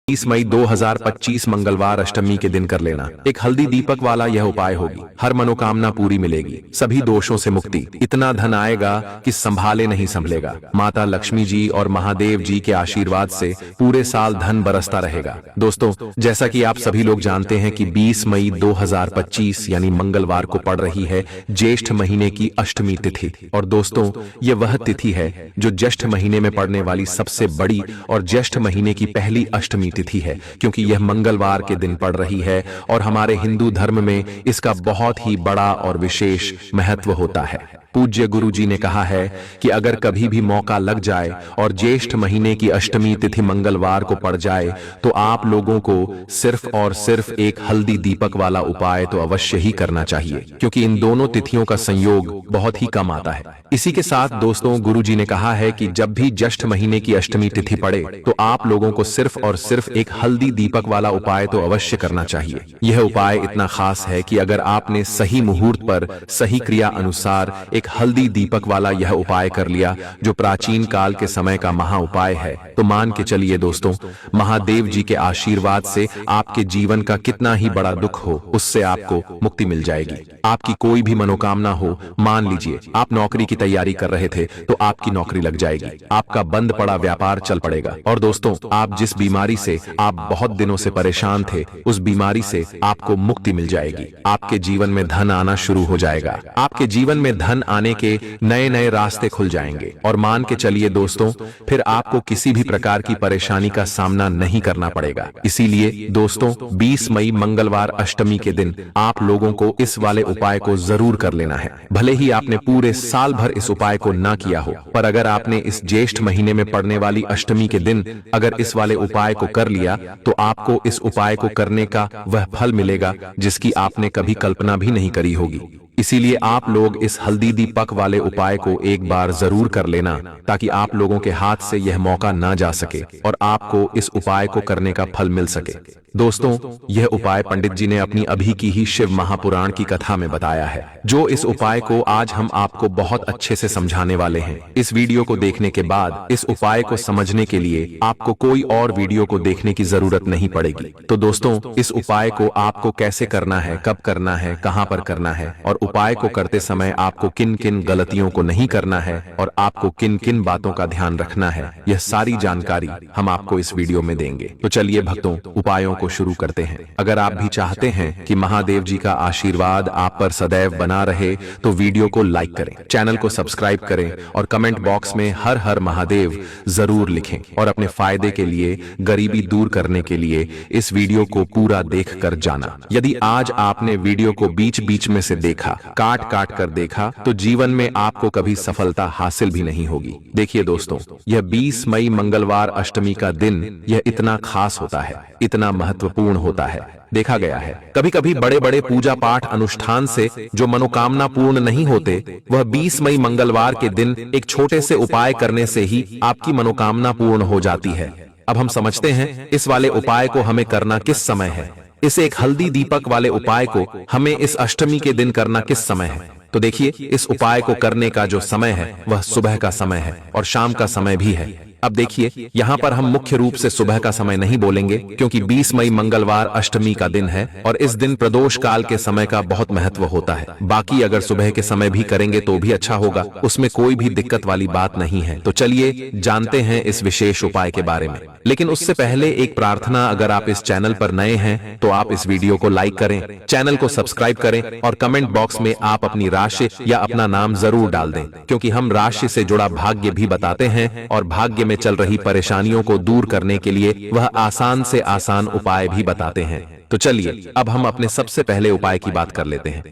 20 मई 2025 मंगलवार अष्टमी के दिन कर लेना। एक हल्दी दीपक वाला यह उपाय होगी, हर मनोकामना पूरी मिलेगी, सभी दोषों से मुक्ति, इतना धन आएगा कि संभाले नहीं संभलेगा। माता लक्ष्मी जी और महादेव जी के आशीर्वाद से पूरे साल धन बरसता रहेगा। दोस्तों, जैसा कि आप सभी लोग जानते हैं कि 20 मई 2025 यानी मंगलवार को पड़ रही है ज्येष्ठ महीने की अष्टमी तिथि। और दोस्तों, ये वह तिथि है जो ज्येष्ठ महीने में पड़ने वाली सबसे बड़ी और ज्येष्ठ महीने की पहली अष्टमी तिथि है, क्योंकि यह मंगलवार के दिन पड़ रही है और हमारे हिंदू धर्म में इसका बहुत ही बड़ा और विशेष महत्व होता है। पूज्य गुरु जी ने कहा है कि अगर कभी भी मौका लग जाए और ज्येष्ठ महीने की अष्टमी तिथि मंगलवार को पड़ जाए तो आप लोगों को सिर्फ और सिर्फ एक हल्दी दीपक वाला उपाय तो अवश्य ही करना चाहिए, क्योंकि इन दोनों तिथियों का संयोग बहुत ही कम आता है। इसी के साथ दोस्तों, गुरु जी ने कहा है कि जब भी ज्येष्ठ महीने की अष्टमी तिथि पड़े तो आप लोगों को सिर्फ और सिर्फ एक हल्दी दीपक वाला उपाय तो अवश्य करना चाहिए। यह उपाय इतना खास है कि अगर आपने सही मुहूर्त पर सही क्रिया अनुसार एक हल्दी दीपक वाला यह उपाय कर लिया, जो प्राचीन काल के समय का महा उपाय है, तो मान के चलिए दोस्तों, महादेव जी के आशीर्वाद से आपके जीवन का कितना ही बड़ा दुख हो, उससे आपको मुक्ति मिल जाएगी। आपकी कोई भी मनोकामना हो, मान लीजिए आप नौकरी की तैयारी कर रहे थे तो आपकी नौकरी लग जाएगी, आपका बंद पड़ा व्यापार चल पड़ेगा। और दोस्तों, आप जिस बीमारी से आप बहुत दिनों से परेशान थे, उस बीमारी से आपको मुक्ति मिल जाएगी। आपके जीवन में धन आना शुरू हो जाएगा, आपके जीवन में धन आने के नए नए रास्ते खुल जाएंगे। और मान के चलिए दोस्तों, फिर आपको किसी भी प्रकार की परेशानी का सामना नहीं करना पड़ेगा। इसीलिए दोस्तों, 20 मई मंगलवार अष्टमी के दिन आप लोगों को इस वाले उपाय को जरूर कर लेना है। भले ही आपने पूरे साल भर इस उपाय को ना किया हो, पर अगर आपने इस ज्येष्ठ महीने में पड़ने वाली अष्टमी के दिन अगर इस वाले उपाय को कर लिया तो आपको इस उपाय को करने का वह फल मिलेगा जिसकी आपने कभी कल्पना भी नहीं करी होगी। इसीलिए आप लोग इस हल्दी दीपक वाले उपाय को एक बार जरूर कर लेना, ताकि आप लोगों के हाथ से यह मौका ना जा सके और आपको इस उपाय को करने का फल मिल सके। दोस्तों, यह उपाय पंडित जी ने अपनी अभी की ही शिव महापुराण की कथा में बताया है, जो इस उपाय को आज हम आपको बहुत अच्छे से समझाने वाले हैं। इस वीडियो को देखने के बाद इस उपाय को समझने के लिए आपको कोई और वीडियो को देखने की जरूरत नहीं पड़ेगी। तो दोस्तों, इस उपाय को आपको कैसे करना है, कब करना है, कहां पर करना है और उपाय को करते समय आपको किन किन गलतियों को नहीं करना है और आपको किन किन बातों का ध्यान रखना है, यह सारी जानकारी हम आपको इस वीडियो में देंगे। तो चलिए भक्तों, उपायों को शुरू करते हैं। अगर आप भी चाहते हैं कि महादेव जी का आशीर्वाद आप पर सदैव बना रहे तो वीडियो को लाइक करें, चैनल को सब्सक्राइब करें और कमेंट बॉक्स में हर हर महादेव जरूर लिखें। और अपने फायदे के लिए, गरीबी दूर करने के लिए इस वीडियो को पूरा देख कर जाना। यदि आज आपने वीडियो को बीच बीच में से देखा, काट काट कर देखा, तो जीवन में आपको कभी सफलता हासिल भी नहीं होगी। देखिए दोस्तों, यह 20 मई मंगलवार अष्टमी का दिन यह इतना खास होता है, इतना महत्वपूर्ण होता है। देखा गया है कभी कभी बड़े बड़े पूजा पाठ अनुष्ठान से जो मनोकामना पूर्ण नहीं होते, वह 20 मई मंगलवार के दिन एक छोटे से उपाय करने से ही आपकी मनोकामना पूर्ण हो जाती है। अब हम समझते हैं इस वाले उपाय को हमें करना किस समय है। इस एक हल्दी दीपक वाले उपाय को हमें इस अष्टमी के दिन करना किस समय है। तो देखिए, इस उपाय को करने का जो समय है वह सुबह का समय है और शाम का समय भी है। अब देखिए, यहाँ पर हम मुख्य रूप से सुबह का समय नहीं बोलेंगे, क्योंकि 20 मई मंगलवार अष्टमी का दिन है और इस दिन प्रदोष काल के समय का बहुत महत्व होता है। बाकी अगर सुबह के समय भी करेंगे तो भी अच्छा होगा, उसमें कोई भी दिक्कत वाली बात नहीं है। तो चलिए जानते हैं इस विशेष उपाय के बारे में। लेकिन उससे पहले एक प्रार्थना, अगर आप इस चैनल पर नए हैं तो आप इस वीडियो को लाइक करें, चैनल को सब्सक्राइब करें और कमेंट बॉक्स में आप अपनी राशि या अपना नाम जरूर डाल दें, क्योंकि हम राशि से जुड़ा भाग्य भी बताते हैं और भाग्य में चल रही परेशानियों को दूर करने के लिए वह आसान से आसान उपाय भी बताते हैं। तो चलिए अब हम अपने सबसे पहले उपाय की बात कर लेते हैं।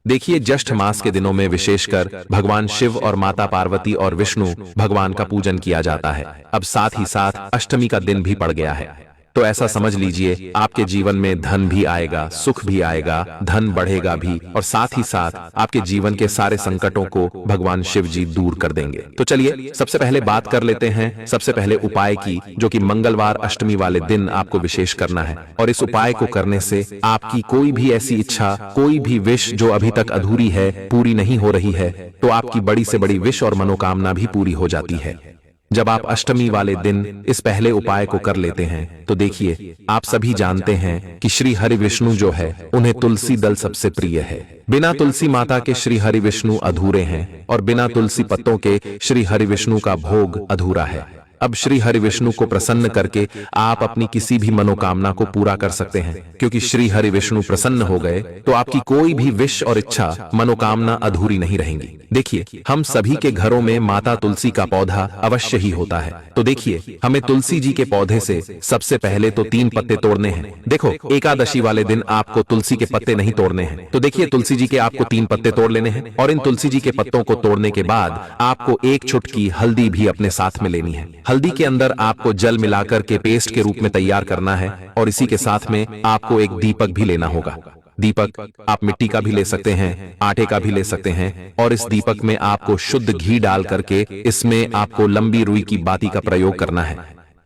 देखिए, ज्येष्ठ मास के दिनों में विशेषकर भगवान शिव और माता पार्वती और विष्णु भगवान का पूजन किया जाता है। अब साथ ही साथ अष्टमी का दिन भी पड़ गया है, तो ऐसा समझ लीजिए आपके जीवन में धन भी आएगा, सुख भी आएगा, धन बढ़ेगा भी और साथ ही साथ आपके जीवन के सारे संकटों को भगवान शिव जी दूर कर देंगे। तो चलिए सबसे पहले बात कर लेते हैं सबसे पहले उपाय की, जो कि मंगलवार अष्टमी वाले दिन आपको विशेष करना है। और इस उपाय को करने से आपकी कोई भी ऐसी इच्छा, कोई भी विश जो अभी तक अधूरी है, पूरी नहीं हो रही है, तो आपकी बड़ी से बड़ी विश और मनोकामना भी पूरी हो जाती है। जब आप अष्टमी वाले दिन इस पहले उपाय को कर लेते हैं तो देखिए, आप सभी जानते हैं कि श्री हरि विष्णु जो है उन्हें तुलसी दल सबसे प्रिय है। बिना तुलसी माता के श्री हरि विष्णु अधूरे हैं और बिना तुलसी पत्तों के श्री हरि विष्णु का भोग अधूरा है। अब श्री हरि विष्णु को प्रसन्न करके आप अपनी किसी भी मनोकामना को पूरा कर सकते हैं, क्योंकि श्री हरि विष्णु प्रसन्न हो गए तो आपकी कोई भी विश और इच्छा मनोकामना अधूरी नहीं रहेंगी। देखिए, हम सभी के घरों में माता तुलसी का पौधा अवश्य ही होता है। तो देखिए, हमें तुलसी जी के पौधे से सबसे पहले तो 3 पत्ते तोड़ने हैं। देखो, एकादशी वाले दिन आपको तुलसी के पत्ते नहीं तोड़ने हैं। तो देखिए, तुलसी जी के आपको 3 पत्ते तोड़ लेने हैं और इन तुलसी जी के पत्तों को तोड़ने के बाद आपको 1 चुटकी हल्दी भी अपने साथ में लेनी है। हल्दी के अंदर आपको जल मिलाकर के पेस्ट के रूप में तैयार करना है और इसी के साथ में आपको एक दीपक भी लेना होगा। दीपक आप मिट्टी का भी ले सकते हैं, आटे का भी ले सकते हैं और इस दीपक में आपको शुद्ध घी डाल करके इसमें आपको लंबी रुई की बाती का प्रयोग करना है।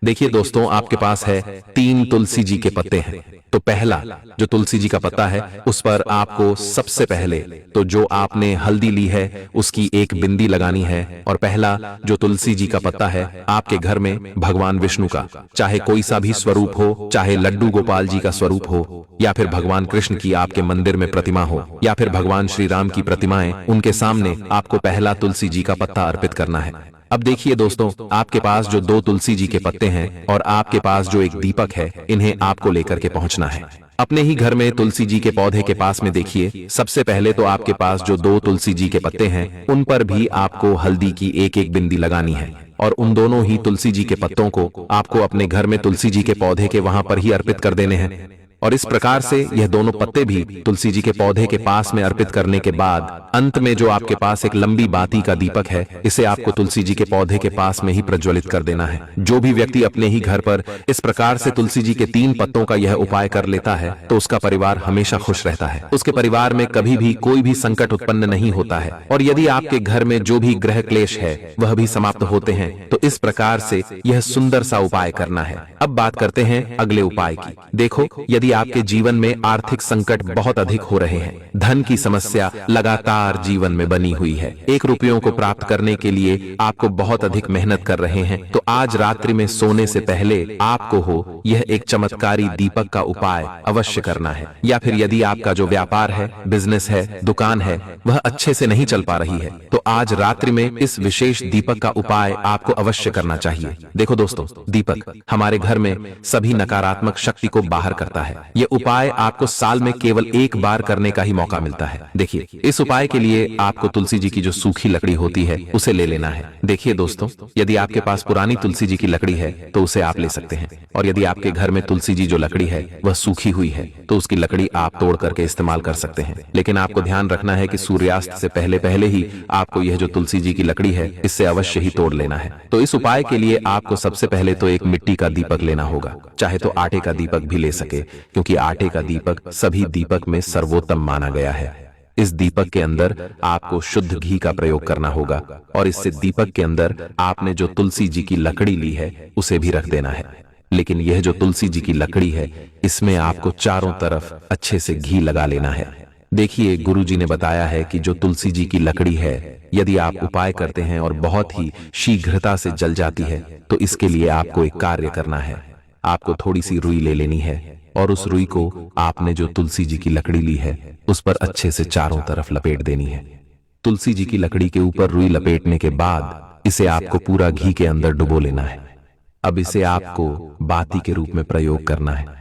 देखिए दोस्तों, आपके पास है 3 तुलसी जी के पत्ते हैं। तो पहला जो तुलसी जी का पत्ता है उस पर आपको सबसे पहले तो जो आपने हल्दी ली है उसकी एक बिंदी लगानी है और पहला जो तुलसी जी का पत्ता है आपके घर में भगवान विष्णु का, चाहे कोई सा भी स्वरूप हो, चाहे लड्डू गोपाल जी का स्वरूप हो या फिर भगवान कृष्ण की आपके मंदिर में प्रतिमा हो या फिर भगवान श्री राम की प्रतिमाएं, उनके सामने आपको पहला तुलसी जी का पत्ता अर्पित करना है। अब देखिए दोस्तों, आपके पास जो 2 तुलसी जी के पत्ते हैं और आपके पास जो एक दीपक है, इन्हें आपको लेकर के पहुंचना है। अपने ही घर में तुलसी जी के पौधे के पास में देखिए, सबसे पहले तो आपके पास जो 2 तुलसी जी के पत्ते हैं उन पर भी आपको हल्दी की एक बिंदी लगानी है और उन दोनों ही तुलसी जी के पत्तों को आपको अपने घर में तुलसी जी के पौधे के वहां पर ही अर्पित कर देने हैं। और इस प्रकार से यह दोनों पत्ते भी तुलसी जी के पौधे के पास में अर्पित करने के बाद अंत में जो आपके पास एक लंबी बाती का दीपक है, इसे आपको तुलसी जी के पौधे के पास में ही प्रज्वलित कर देना है। जो भी व्यक्ति अपने ही घर पर इस प्रकार से तुलसी जी के 3 पत्तों का यह उपाय कर लेता है तो उसका परिवार हमेशा खुश रहता है। उसके परिवार में कभी भी कोई भी संकट उत्पन्न नहीं होता है और यदि आपके घर में जो भी ग्रह क्लेश है वह भी समाप्त होते हैं। तो इस प्रकार से यह सुंदर सा उपाय करना है। अब बात करते हैं अगले उपाय की। देखो, यदि आपके जीवन में आर्थिक संकट बहुत अधिक हो रहे हैं, धन की समस्या लगातार जीवन में बनी हुई है, 1 रुपयों को प्राप्त करने के लिए आपको बहुत अधिक मेहनत कर रहे हैं, तो आज रात्रि में सोने से पहले आपको हो यह एक चमत्कारी दीपक का उपाय अवश्य करना है। या फिर यदि आपका जो व्यापार है, बिजनेस है, दुकान है, वह अच्छे से नहीं चल पा रही है, तो आज रात्रि में इस विशेष दीपक का उपाय आपको अवश्य करना चाहिए। देखो दोस्तों, दीपक हमारे घर में सभी नकारात्मक शक्ति को बाहर करता है। ये उपाय आपको साल में केवल 1 बार करने का ही मौका मिलता है। देखिए, इस उपाय के लिए आपको तुलसी जी की जो सूखी लकड़ी होती है उसे ले लेना है। देखिए दोस्तों, यदि आपके पास पुरानी तुलसी जी की लकड़ी है तो उसे आप ले सकते हैं और यदि आपके घर में तुलसी जी जो लकड़ी है वह सूखी हुई है तो उसकी लकड़ी आप तोड़ करके इस्तेमाल कर सकते हैं। लेकिन आपको ध्यान रखना है कि सूर्यास्त से पहले ही आपको यह जो तुलसी जी की लकड़ी है इससे अवश्य ही तोड़ लेना है। तो इस उपाय के लिए आपको सबसे पहले तो एक मिट्टी का दीपक लेना होगा, चाहे तो आटे का दीपक भी ले सके, क्योंकि आटे का दीपक सभी दीपक में सर्वोत्तम माना गया है। इस दीपक के अंदर आपको शुद्ध घी का प्रयोग करना होगा और इससे दीपक के अंदर आपने जो तुलसी जी की लकड़ी ली है उसे भी रख देना है। लेकिन यह जो तुलसी जी की लकड़ी है इसमें आपको चारों तरफ अच्छे से घी लगा लेना है। देखिए, गुरु जी ने बताया है कि जो तुलसी जी की लकड़ी है यदि आप उपाय करते हैं और बहुत ही शीघ्रता से जल जाती है तो इसके लिए आपको एक कार्य करना है। आपको थोड़ी सी रुई ले लेनी है और उस रुई को आपने जो तुलसी जी की लकड़ी ली है उस पर अच्छे से चारों तरफ लपेट देनी है। तुलसी जी की लकड़ी के ऊपर रुई लपेटने के बाद इसे आपको पूरा घी के अंदर डुबो लेना है। अब इसे आपको बाती के रूप में प्रयोग करना है।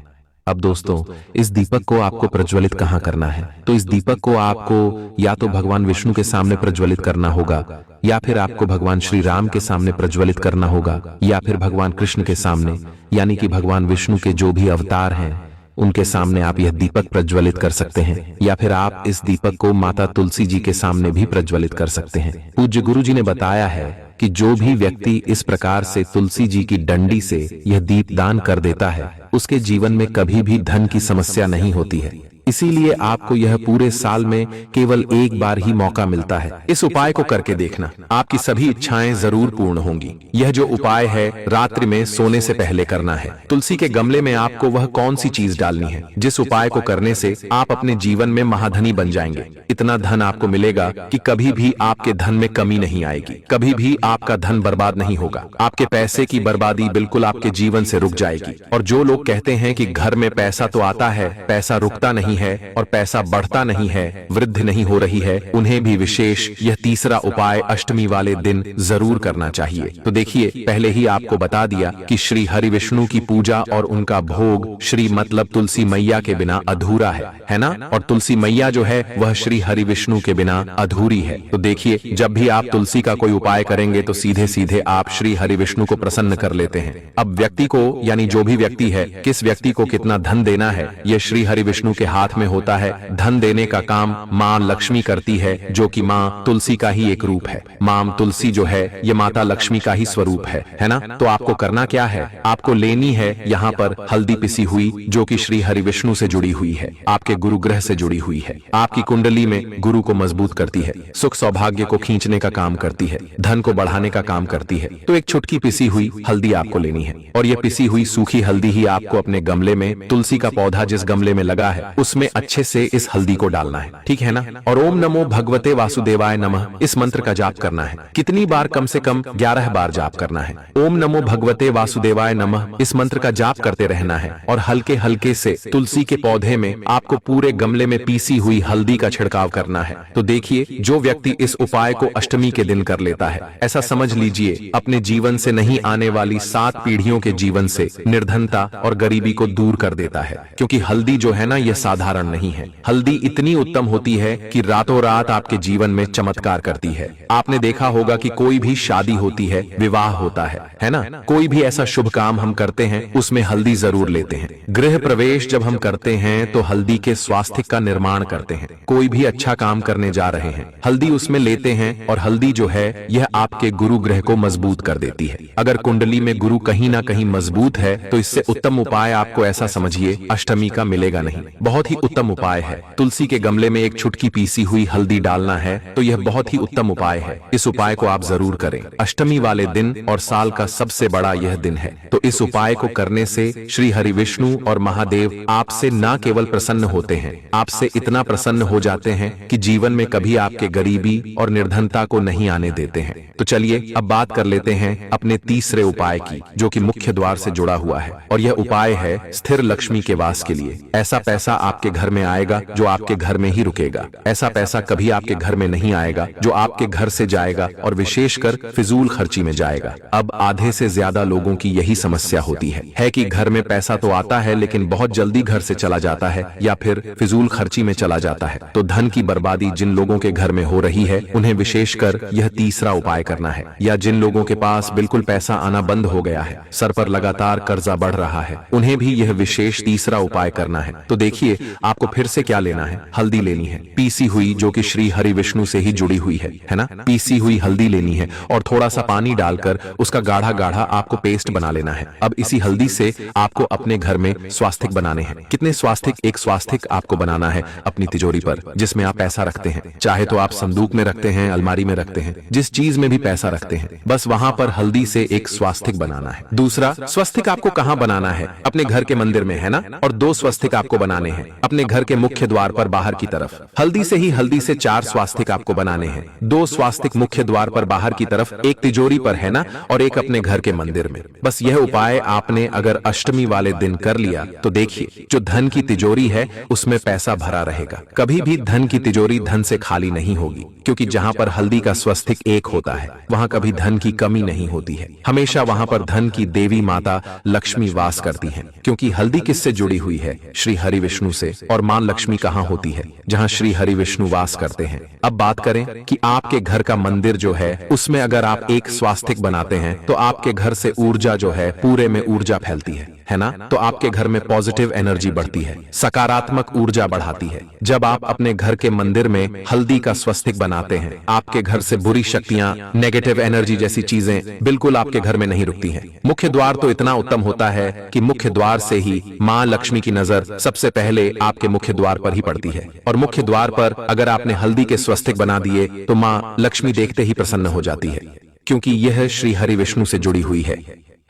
अब दोस्तों, इस दीपक को आपको प्रज्वलित कहाँ करना है? तो इस दीपक को आपको या तो भगवान विष्णु के सामने प्रज्वलित करना होगा या फिर आपको भगवान श्री राम के सामने प्रज्वलित करना होगा या फिर भगवान कृष्ण के सामने, यानी कि भगवान विष्णु के जो भी अवतार हैं उनके सामने आप यह दीपक प्रज्वलित कर सकते हैं। या फिर आप इस दीपक को माता तुलसी जी के सामने भी प्रज्वलित कर सकते हैं। पूज्य गुरु जी ने बताया है कि जो भी व्यक्ति इस प्रकार से तुलसी जी की डंडी से यह दीप दान कर देता है उसके जीवन में कभी भी धन की समस्या नहीं होती है। इसीलिए आपको यह पूरे साल में केवल एक बार ही मौका मिलता है। इस उपाय को करके देखना, आपकी सभी इच्छाएं जरूर पूर्ण होंगी। यह जो उपाय है रात्रि में सोने से पहले करना है। तुलसी के गमले में आपको वह कौन सी चीज डालनी है जिस उपाय को करने से आप अपने जीवन में महाधनी बन जाएंगे। इतना धन आपको मिलेगा कि कभी भी आपके धन में कमी नहीं आएगी, कभी भी आपका धन बर्बाद नहीं होगा। आपके पैसे की बर्बादी बिल्कुल आपके जीवन से रुक जाएगी। और जो लोग कहते हैं कि घर में पैसा तो आता है, पैसा रुकता नहीं है और पैसा बढ़ता नहीं है, वृद्धि नहीं हो रही है, उन्हें भी विशेष यह तीसरा उपाय अष्टमी वाले दिन जरूर करना चाहिए। तो देखिए, पहले ही आपको बता दिया कि श्री हरि विष्णु की पूजा और उनका भोग श्री मतलब तुलसी मैया के बिना अधूरा है ना। और तुलसी मैया जो है वह श्री हरि विष्णु के बिना अधूरी है। तो देखिए, जब भी आप तुलसी का कोई उपाय करेंगे तो सीधे सीधे आप श्री हरि विष्णु को प्रसन्न कर लेते हैं। अब व्यक्ति को, यानी जो भी व्यक्ति है, किस व्यक्ति को कितना धन देना है यह श्री हरि विष्णु के हाथ में होता है। धन देने का काम माँ लक्ष्मी करती है, जो कि माँ तुलसी का ही एक रूप है। माँ तुलसी जो है ये माता लक्ष्मी का ही स्वरूप है ना। तो आपको करना क्या है, आपको लेनी है यहाँ पर हल्दी पिसी हुई, जो कि श्री हरि विष्णु से जुड़ी हुई है, आपके गुरु ग्रह से जुड़ी हुई है, आपकी कुंडली में गुरु को मजबूत करती है, सुख सौभाग्य को खींचने का काम करती है, धन को बढ़ाने का काम करती है। तो एक चुटकी पिसी हुई हल्दी आपको लेनी है और ये पिसी हुई सूखी हल्दी ही आपको अपने गमले में, तुलसी का पौधा जिस गमले में लगा है उसमें अच्छे से इस हल्दी को डालना है, ठीक है ना। और ओम नमो भगवते वासुदेवाय नमः इस मंत्र का जाप करना है। कितनी बार, कम से कम 11 बार जाप करना है। ओम नमो भगवते वासुदेवाय नमः इस मंत्र का जाप करते रहना है और हल्के हल्के से तुलसी के पौधे में आपको पूरे गमले में पीसी हुई हल्दी का छिड़काव करना है। तो देखिए, जो व्यक्ति इस उपाय को अष्टमी के दिन कर लेता है, ऐसा समझ लीजिए अपने जीवन से नहीं आने वाली 7 पीढ़ियों के जीवन से निर्धनता और गरीबी को दूर कर देता है। क्योंकि हल्दी जो है ना, यह साधारण नहीं है। हल्दी इतनी उत्तम होती है कि रातों रात आपके जीवन में चमत्कार करती है। आपने देखा होगा कि कोई भी शादी होती है, विवाह होता है ना, कोई भी ऐसा शुभ काम हम करते हैं उसमें हल्दी जरूर लेते हैं। गृह प्रवेश जब हम करते हैं तो हल्दी के स्वास्थ्य का निर्माण करते हैं। कोई भी अच्छा काम करने जा रहे हैं, हल्दी उसमें लेते हैं और हल्दी जो है यह आपके गुरु ग्रह को मजबूत कर देती है। अगर कुंडली में गुरु कहीं ना कहीं मजबूत है तो इससे उत्तम उपाय आपको ऐसा समझिए अष्टमी का मिलेगा नहीं। बहुत ही उत्तम उपाय है। तुलसी के गमले में एक चुटकी पीसी हुई हल्दी डालना है तो यह बहुत ही उत्तम उपाय है। इस उपाय को आप जरूर करें। अष्टमी वाले दिन और साल का सबसे बड़ा यह दिन है। तो इस उपाय को करने से श्री हरि विष्णु और महादेव आपसे न केवल प्रसन्न होते हैं, आपसे इतना प्रसन्न हो जाते हैं कि जीवन में कभी आपके गरीबी और निर्धनता को नहीं आने देते हैं। तो चलिए अब बात कर लेते हैं अपने तीसरे उपाय की, जो कि मुख्य द्वार से जुड़ा हुआ है। और यह उपाय है स्थिर लक्ष्मी के वास के लिए। ऐसा पैसा आपके घर में आएगा जो आपके घर में ही रुकेगा। ऐसा पैसा कभी आपके घर में नहीं आएगा जो आपके घर से जाएगा और विशेषकर फिजूल खर्ची में जाएगा। अब आधे से ज्यादा लोगों की यही समस्या होती है कि घर में पैसा तो आता है लेकिन बहुत जल्दी घर से चला जाता है या फिर फिजूल खर्ची में चला जाता है। तो धन की बर्बादी जिन लोगों के घर में हो रही है उन्हें विशेषकर यह तीसरा उपाय करना है। या जिन लोगों के पास बिल्कुल पैसा आना बंद हो गया है, सर पर लगातार कर्जा बढ़ रहा है, उन्हें भी यह विशेष तीसरा उपाय करना है। तो देखिए, आपको फिर से क्या लेना है, हल्दी लेनी है पीसी हुई, जो कि श्री हरि विष्णु से ही जुड़ी हुई है ना। पीसी हुई हल्दी लेनी है और थोड़ा सा पानी डालकर उसका गाढ़ा गाढ़ा आपको पेस्ट बना लेना है। अब इसी हल्दी से आपको अपने घर में स्वास्तिक बनाने हैं। कितने स्वास्तिक? एक स्वास्तिक आपको बनाना है अपनी तिजोरी पर, जिसमें आप पैसा रखते हैं। चाहे तो आप संदूक में रखते हैं, अलमारी में रखते हैं, जिस चीज में भी पैसा रखते हैं, बस वहां पर हल्दी से एक स्वास्तिक बनाना है। दूसरा स्वस्तिक आपको कहाँ बनाना है? अपने घर के मंदिर में, है ना। और 2 स्वस्तिक आपको बनाने हैं अपने घर के मुख्य द्वार पर बाहर की तरफ। हल्दी से 4 स्वास्तिक आपको बनाने हैं। 2 स्वास्तिक मुख्य द्वार पर बाहर की तरफ, एक तिजोरी पर, है ना, और एक अपने घर के मंदिर में। बस यह उपाय आपने अगर अष्टमी वाले दिन कर लिया तो देखिए, जो धन की तिजोरी है उसमें पैसा भरा रहेगा। कभी भी धन की तिजोरी धन से खाली नहीं होगी, क्योंकि जहाँ पर हल्दी का स्वस्तिक एक होता है वहाँ कभी धन की कमी नहीं होती है। हमेशा वहाँ पर धन की देवी माता लक्ष्मी वास करती हैं, क्योंकि हल्दी किससे जुड़ी हुई है? श्री हरि विष्णु से। और मां लक्ष्मी कहाँ होती है? जहाँ श्री हरि विष्णु वास करते हैं। अब बात करें कि आपके घर का मंदिर जो है उसमें अगर आप एक स्वास्तिक बनाते हैं तो आपके घर से ऊर्जा जो है, पूरे में ऊर्जा फैलती है। है ना? तो आपके घर में पॉजिटिव एनर्जी बढ़ती है, सकारात्मक ऊर्जा बढ़ाती है। जब आप अपने घर के मंदिर में हल्दी का स्वस्तिक बनाते हैं, आपके घर से बुरी शक्तियां, नेगेटिव एनर्जी जैसी चीजें बिल्कुल आपके घर में नहीं रुकती हैं। मुख्य द्वार तो इतना उत्तम होता है कि मुख्य द्वार से ही मां लक्ष्मी की नजर सबसे पहले आपके मुख्य द्वार पर ही पड़ती है। और मुख्य द्वार पर अगर आपने हल्दी के स्वस्तिक बना दिए तो मां लक्ष्मी देखते ही प्रसन्न हो जाती है, क्योंकि यह श्री हरि विष्णु से जुड़ी हुई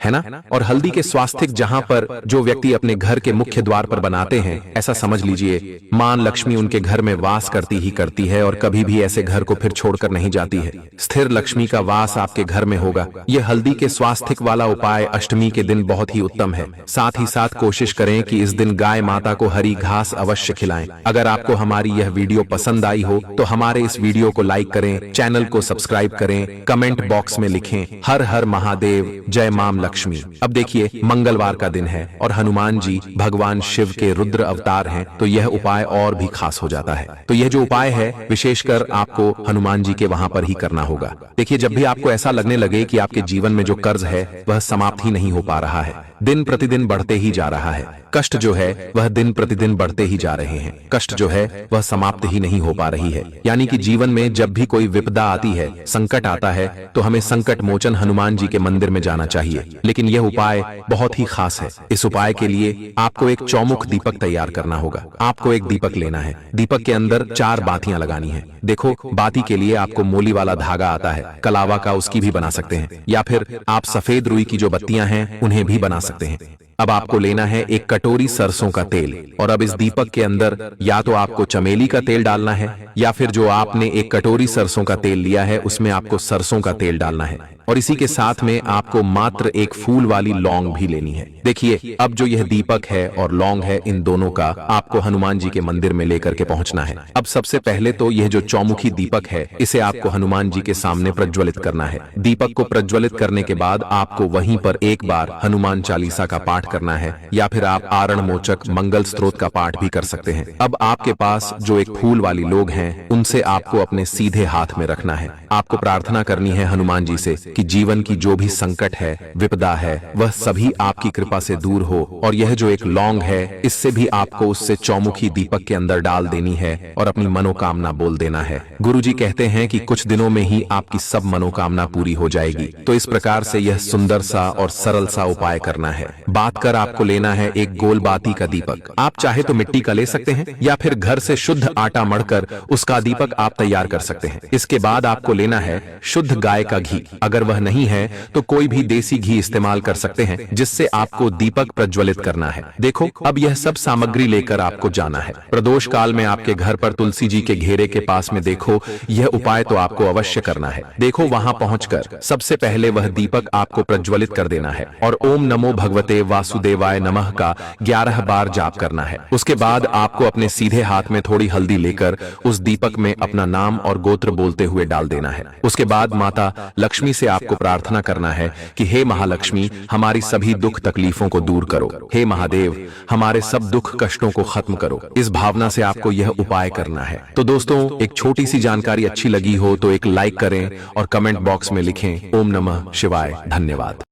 है ना? और हल्दी के स्वास्तिक जहां पर जो व्यक्ति अपने घर के मुख्य द्वार पर बनाते हैं, ऐसा समझ लीजिए मां लक्ष्मी उनके घर में वास करती ही करती है और कभी भी ऐसे घर को फिर छोड़कर नहीं जाती है। स्थिर लक्ष्मी का वास आपके घर में होगा। यह हल्दी के स्वास्तिक वाला उपाय अष्टमी के दिन बहुत ही उत्तम है। साथ ही साथ कोशिश करें कि इस दिन गाय माता को हरी घास अवश्य खिलाएं। अगर आपको हमारी यह वीडियो पसंद आई हो तो हमारे इस वीडियो को लाइक करें, चैनल को सब्सक्राइब करें, कमेंट बॉक्स में लिखें हर हर महादेव, जय मां लक्ष्मी। अब देखिए मंगलवार का दिन है और हनुमान जी भगवान शिव के रुद्र अवतार हैं, तो यह उपाय और भी खास हो जाता है। तो यह जो उपाय है विशेषकर आपको हनुमान जी के वहां पर ही करना होगा। देखिए जब भी आपको ऐसा लगने लगे कि आपके जीवन में जो कर्ज है वह समाप्त ही नहीं हो पा रहा है, दिन प्रतिदिन बढ़ते ही जा रहा है, कष्ट जो है वह दिन प्रतिदिन बढ़ते ही जा रहे हैं, कष्ट जो है वह समाप्त ही नहीं हो पा रही है, यानी कि जीवन में जब भी कोई विपदा आती है, संकट आता है, तो हमें संकट मोचन हनुमान जी के मंदिर में जाना चाहिए। लेकिन यह उपाय बहुत ही खास है। इस उपाय के लिए आपको एक चौमुख दीपक तैयार करना होगा। आपको एक दीपक लेना है, दीपक के अंदर 4 बातियां लगानी है। देखो बाती के लिए आपको मोली वाला धागा आता है, कलावा का उसकी भी बना सकते हैं, या फिर आप सफेद रुई की जो बत्तियां हैं उन्हें भी बना सकते हैं। अब आपको लेना है एक कटोरी सरसों का तेल, और अब इस दीपक के अंदर या तो आपको चमेली का तेल डालना है, या फिर जो आपने एक कटोरी सरसों का तेल लिया है उसमें आपको सरसों का तेल डालना है। और इसी के साथ में आपको मात्र एक फूल वाली लौंग भी लेनी है। देखिए अब जो यह दीपक है और लौंग है, इन दोनों का आपको हनुमान जी के मंदिर में लेकर के पहुंचना है। अब सबसे पहले तो यह जो चौमुखी दीपक है इसे आपको हनुमान जी के सामने प्रज्वलित करना है। दीपक को प्रज्वलित करने के बाद आपको वहीं पर एक बार हनुमान चालीसा का पाठ करना है, या फिर आप आरण मोचक मंगल स्त्रोत का पाठ भी कर सकते हैं। अब आपके पास जो एक फूल वाली लोग हैं उनसे आपको अपने सीधे हाथ में रखना है। आपको प्रार्थना करनी है हनुमान जी से कि जीवन की जो भी संकट है, विपदा है, वह सभी आपकी कृपा से दूर हो। और यह जो एक लौंग है इससे भी आपको उससे चौमुखी दीपक के अंदर डाल देनी है और अपनी मनोकामना बोल देना है। गुरुजी कहते हैं कि कुछ दिनों में ही आपकी सब मनोकामना पूरी हो जाएगी। तो इस प्रकार से यह सुंदर सा और सरल सा उपाय करना है। बात कर आपको लेना है एक गोल बाती का दीपक। आप चाहे तो मिट्टी का ले सकते हैं, या फिर घर से शुद्ध आटा मढ़कर उसका दीपक आप तैयार कर सकते हैं। इसके बाद आपको लेना है शुद्ध गाय का घी। अगर वह नहीं है तो कोई भी देसी घी इस्तेमाल कर सकते हैं, जिससे आपको दीपक प्रज्वलित करना है। देखो अब यह सब सामग्री लेकर आपको जाना है। प्रदोष काल में आपके घर पर तुलसी जी के घेरे के पास में देखो यह उपाय तो आपको अवश्य करना है। देखो वहां पहुंचकर सबसे पहले वह दीपक आपको प्रज्वलित कर देना है और ओम नमो भगवते वासुदेवाय नमः का 11 बार जाप करना है। उसके बाद आपको अपने सीधे हाथ में थोड़ी हल्दी लेकर उस दीपक में अपना नाम और गोत्र बोलते हुए डाल देना है। उसके बाद माता लक्ष्मी से आपको प्रार्थना करना है कि हे महालक्ष्मी हमारी सभी दुख तकलीफों को दूर करो, हे महादेव हमारे सब दुख कष्टों को खत्म करो। इस भावना से आपको यह उपाय करना है। तो दोस्तों एक छोटी सी जानकारी अच्छी लगी हो तो एक लाइक करें और कमेंट बॉक्स में लिखें ओम नमः शिवाय। धन्यवाद।